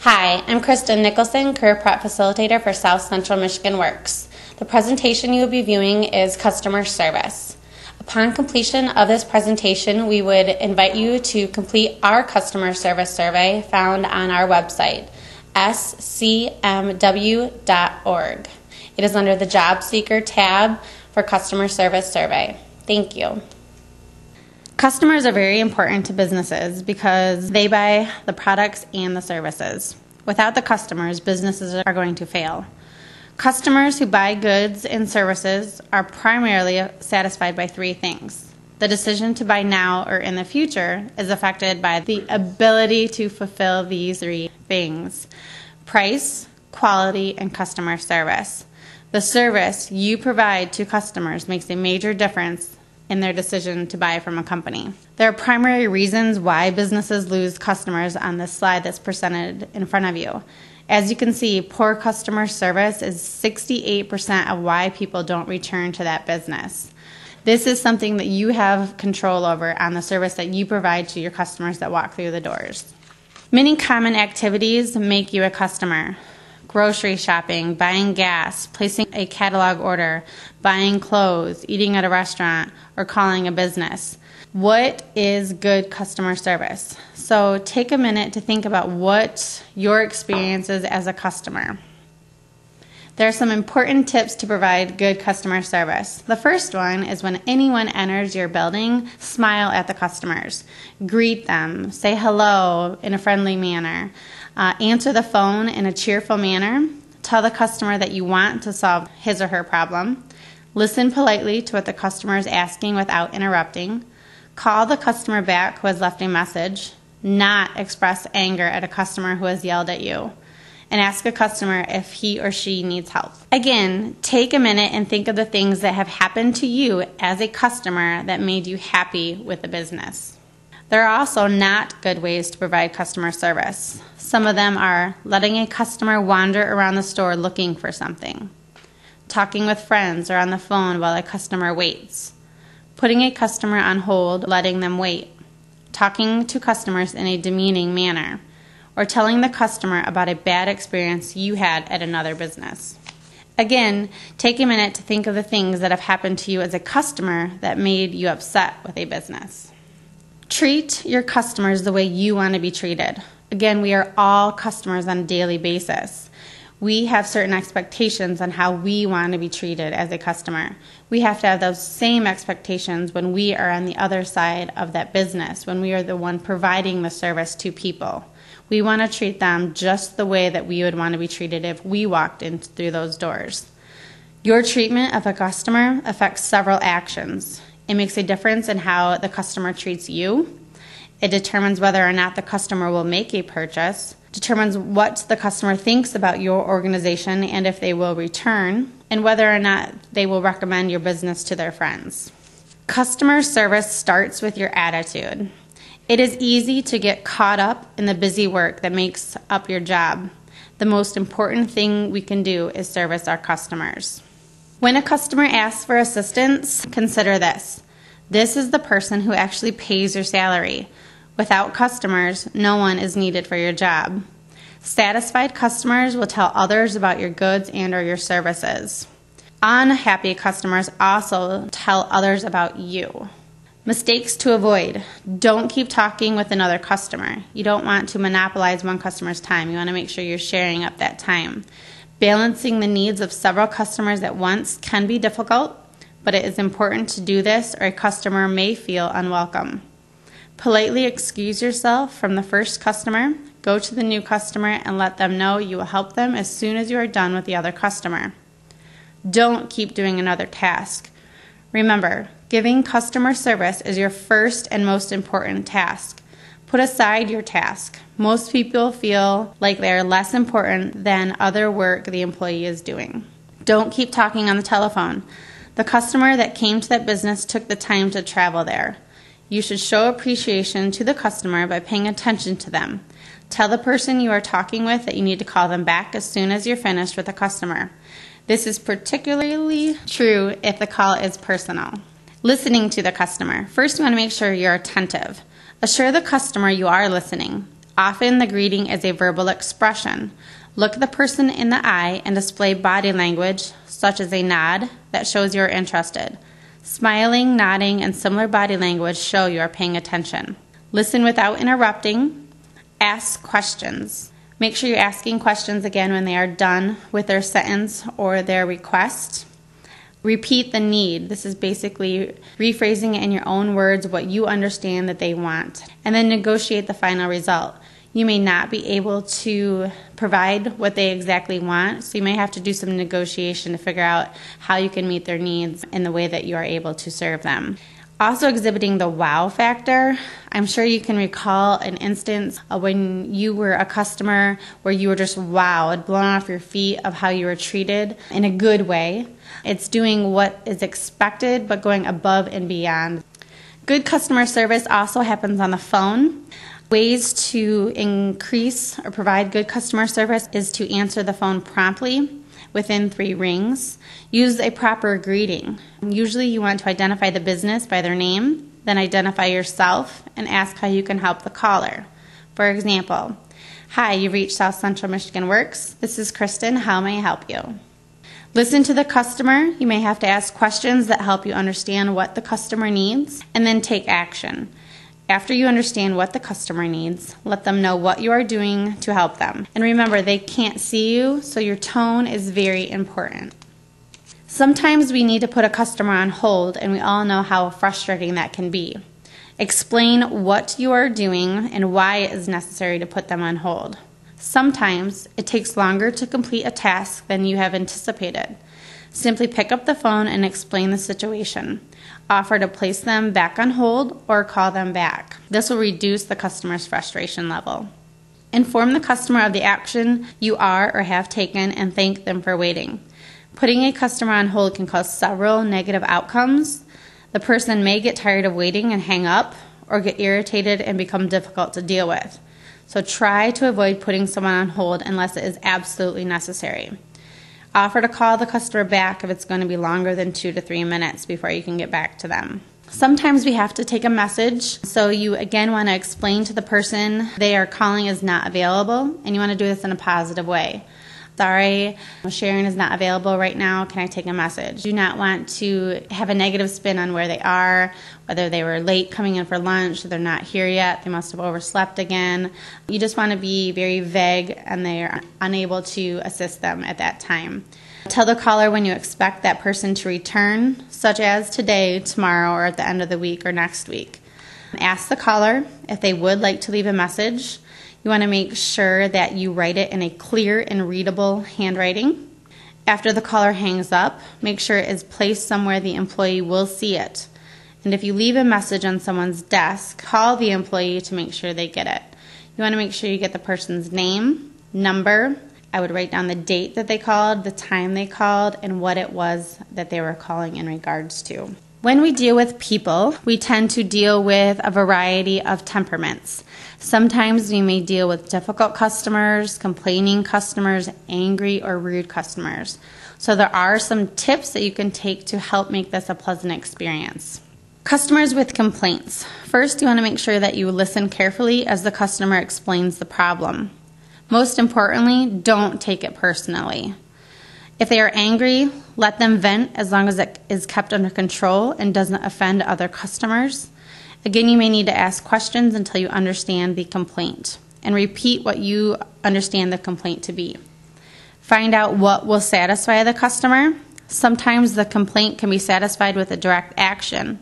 Hi, I'm Kristen Nicholson, Career Prep Facilitator for South Central Michigan Works. The presentation you will be viewing is customer service. Upon completion of this presentation, we would invite you to complete our customer service survey found on our website, scmw.org. It is under the Job Seeker tab for Customer Service Survey. Thank you. Customers are very important to businesses because they buy the products and the services. Without the customers, businesses are going to fail. Customers who buy goods and services are primarily satisfied by three things. The decision to buy now or in the future is affected by the ability to fulfill these three things: price, quality, and customer service. The service you provide to customers makes a major difference in their decision to buy from a company. There are primary reasons why businesses lose customers on this slide that's presented in front of you. As you can see, poor customer service is 68% of why people don't return to that business. This is something that you have control over on the service that you provide to your customers that walk through the doors. Many common activities make you a customer: grocery shopping, buying gas, placing a catalog order, buying clothes, eating at a restaurant, or calling a business. What is good customer service? So take a minute to think about what your experience is as a customer. There are some important tips to provide good customer service. The first one is when anyone enters your building, smile at the customers. Greet them, say hello in a friendly manner. Answer the phone in a cheerful manner. Tell the customer that you want to solve his or her problem. Listen politely to what the customer is asking without interrupting. Call the customer back who has left a message. Not express anger at a customer who has yelled at you. And ask a customer if he or she needs help. Again, take a minute and think of the things that have happened to you as a customer that made you happy with the business. There are also not good ways to provide customer service. Some of them are letting a customer wander around the store looking for something, talking with friends or on the phone while a customer waits, putting a customer on hold, letting them wait, talking to customers in a demeaning manner, or telling the customer about a bad experience you had at another business. Again, take a minute to think of the things that have happened to you as a customer that made you upset with a business. Treat your customers the way you want to be treated. Again, we are all customers on a daily basis. We have certain expectations on how we want to be treated as a customer. We have to have those same expectations when we are on the other side of that business, when we are the one providing the service to people. We want to treat them just the way that we would want to be treated if we walked in through those doors. Your treatment of a customer affects several actions. It makes a difference in how the customer treats you. It determines whether or not the customer will make a purchase, determines what the customer thinks about your organization and if they will return, and whether or not they will recommend your business to their friends. Customer service starts with your attitude. It is easy to get caught up in the busy work that makes up your job. The most important thing we can do is service our customers. When a customer asks for assistance, consider this. This is the person who actually pays your salary. Without customers, no one is needed for your job. Satisfied customers will tell others about your goods and or your services. Unhappy customers also tell others about you. Mistakes to avoid. Don't keep talking with another customer. You don't want to monopolize one customer's time. You want to make sure you're sharing up that time. Balancing the needs of several customers at once can be difficult, but it is important to do this or a customer may feel unwelcome. Politely excuse yourself from the first customer, go to the new customer, and let them know you will help them as soon as you are done with the other customer. Don't keep doing another task. Remember, giving customer service is your first and most important task. Put aside your task. Most people feel like they are less important than other work the employee is doing. Don't keep talking on the telephone. The customer that came to that business took the time to travel there. You should show appreciation to the customer by paying attention to them. Tell the person you are talking with that you need to call them back as soon as you're finished with the customer. This is particularly true if the call is personal. Listening to the customer. First, you want to make sure you're attentive. Assure the customer you are listening. Often the greeting is a verbal expression. Look the person in the eye and display body language, such as a nod, that shows you're interested. Smiling, nodding, and similar body language show you are paying attention. Listen without interrupting. Ask questions. Make sure you're asking questions again when they are done with their sentence or their request. Repeat the need. This is basically rephrasing it in your own words what you understand that they want. And then negotiate the final result. You may not be able to provide what they exactly want, so you may have to do some negotiation to figure out how you can meet their needs in the way that you are able to serve them. Also exhibiting the wow factor. I'm sure you can recall an instance when you were a customer where you were just wowed, blown off your feet of how you were treated in a good way. It's doing what is expected but going above and beyond. Good customer service also happens on the phone. Ways to increase or provide good customer service is to answer the phone promptly within 3 rings. Use a proper greeting. Usually you want to identify the business by their name, then identify yourself and ask how you can help the caller. For example, "Hi, you've reached South Central Michigan Works. This is Kristen. How may I help you?" Listen to the customer. You may have to ask questions that help you understand what the customer needs, and then take action. After you understand what the customer needs, let them know what you are doing to help them. And remember, they can't see you, so your tone is very important. Sometimes we need to put a customer on hold, and we all know how frustrating that can be. Explain what you are doing and why it is necessary to put them on hold. Sometimes it takes longer to complete a task than you have anticipated. Simply pick up the phone and explain the situation. Offer to place them back on hold or call them back. This will reduce the customer's frustration level. Inform the customer of the action you are or have taken and thank them for waiting. Putting a customer on hold can cause several negative outcomes. The person may get tired of waiting and hang up, or get irritated and become difficult to deal with. So try to avoid putting someone on hold unless it is absolutely necessary. Offer to call the customer back if it's going to be longer than 2 to 3 minutes before you can get back to them. Sometimes we have to take a message, so you again want to explain to the person they are calling is not available, and you want to do this in a positive way. "Sorry, Sharon is not available right now. Can I take a message?" You do not want to have a negative spin on where they are, whether they were late coming in for lunch, they're not here yet, they must have overslept again. You just want to be very vague and they are unable to assist them at that time. Tell the caller when you expect that person to return, such as today, tomorrow, or at the end of the week or next week. Ask the caller if they would like to leave a message. You want to make sure that you write it in a clear and readable handwriting. After the caller hangs up, make sure it is placed somewhere the employee will see it. And if you leave a message on someone's desk, call the employee to make sure they get it. You want to make sure you get the person's name, number. I would write down the date that they called, the time they called, and what it was that they were calling in regards to. When we deal with people, we tend to deal with a variety of temperaments. Sometimes we may deal with difficult customers, complaining customers, angry or rude customers. So there are some tips that you can take to help make this a pleasant experience. Customers with complaints. First, you want to make sure that you listen carefully as the customer explains the problem. Most importantly, don't take it personally. If they are angry, let them vent as long as it is kept under control and doesn't offend other customers. Again, you may need to ask questions until you understand the complaint and repeat what you understand the complaint to be. Find out what will satisfy the customer. Sometimes the complaint can be satisfied with a direct action.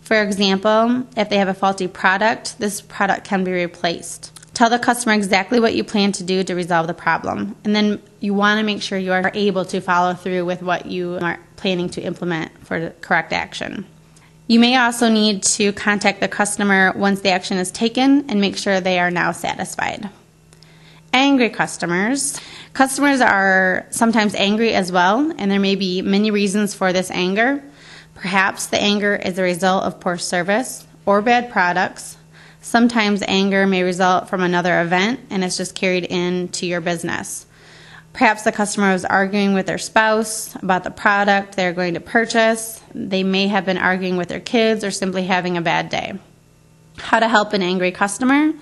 For example, if they have a faulty product, this product can be replaced. Tell the customer exactly what you plan to do to resolve the problem, and then you want to make sure you are able to follow through with what you are planning to implement for the correct action. You may also need to contact the customer once the action is taken and make sure they are now satisfied. Angry customers. Customers are sometimes angry as well, and there may be many reasons for this anger. Perhaps the anger is a result of poor service or bad products. Sometimes anger may result from another event and it's just carried into your business. Perhaps the customer was arguing with their spouse about the product they're going to purchase. They may have been arguing with their kids or simply having a bad day. How to help an angry customer?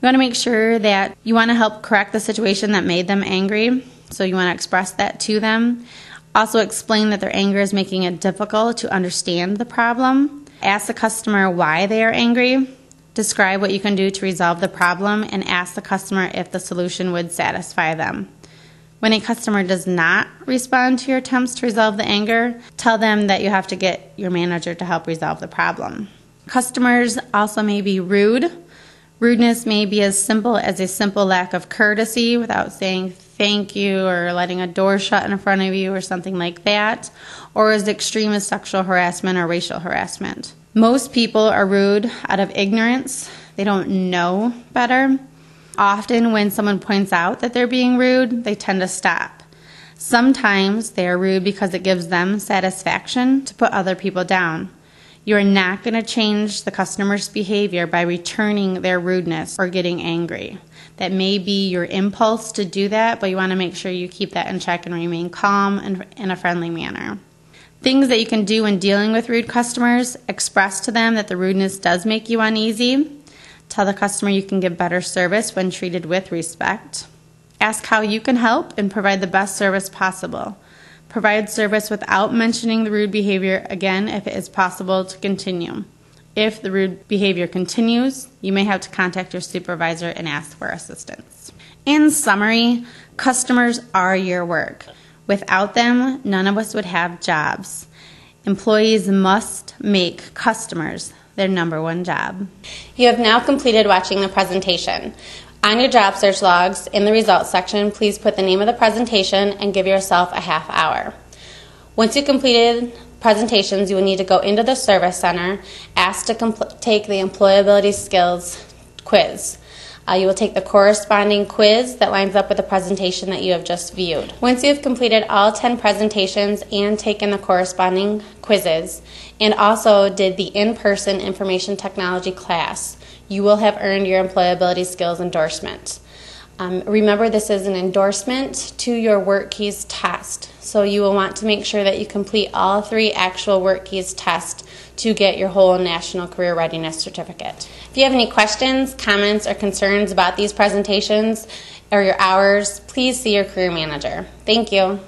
You want to make sure that you want to help correct the situation that made them angry, so you want to express that to them. Also explain that their anger is making it difficult to understand the problem. Ask the customer why they are angry. Describe what you can do to resolve the problem, and ask the customer if the solution would satisfy them. When a customer does not respond to your attempts to resolve the anger, tell them that you have to get your manager to help resolve the problem. Customers also may be rude. Rudeness may be as simple as a simple lack of courtesy without saying thank you or letting a door shut in front of you or something like that, or as extreme as sexual harassment or racial harassment. Most people are rude out of ignorance. They don't know better. Often when someone points out that they're being rude, they tend to stop. Sometimes they are rude because it gives them satisfaction to put other people down. You are not going to change the customer's behavior by returning their rudeness or getting angry. That may be your impulse to do that, but you want to make sure you keep that in check and remain calm and in a friendly manner. Things that you can do when dealing with rude customers: express to them that the rudeness does make you uneasy. Tell the customer you can give better service when treated with respect. Ask how you can help and provide the best service possible. Provide service without mentioning the rude behavior again if it is possible to continue. If the rude behavior continues, you may have to contact your supervisor and ask for assistance. In summary, customers are your work. Without them, none of us would have jobs. Employees must make customers their number one job. You have now completed watching the presentation. On your job search logs, in the results section, please put the name of the presentation and give yourself a half hour. Once you've completed presentations, you will need to go into the Service Center, ask to take the Employability Skills quiz. You will take the corresponding quiz that lines up with the presentation that you have just viewed. Once you have completed all 10 presentations and taken the corresponding quizzes, and also did the in-person information technology class, you will have earned your Employability Skills endorsement. Remember, this is an endorsement to your WorkKeys test, so you will want to make sure that you complete all 3 actual WorkKeys tests to get your whole National Career Readiness Certificate. If you have any questions, comments, or concerns about these presentations or your hours, please see your career manager. Thank you.